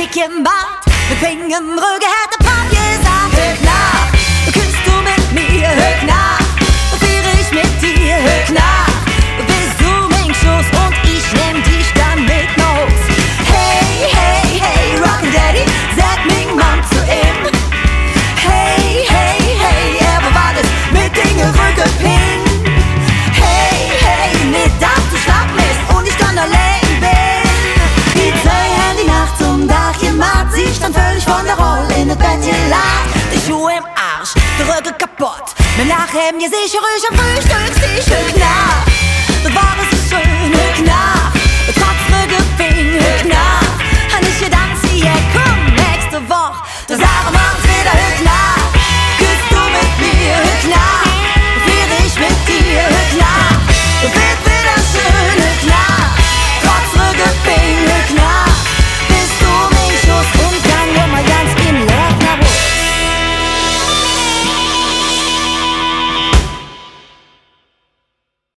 dick im Bart, mit Ping im Rücken, hätte Pop gesagt. Hör nach, küsst du mit mir, hör nach, friere ich mit dir, hör nach, bist du mein Schoß und ich nehm dich dann mit Moos. Hey, hey, hey, Rockin' Daddy, sag mein Mann zu ihm. Hey, hey, hey, er war alles mit Dinge Rücken Ping. Hey, hey, nicht dass du schlapp bist und ich dann allein bin. Die zwei haben die Nacht zum Dach gemacht, sich dann völlig von der Rolle in das Bett gelacht. Die Schuhe im Arsch, der Rücken kaputt, mit Nachheben, ihr sicher ruhig am Frühstückstisch.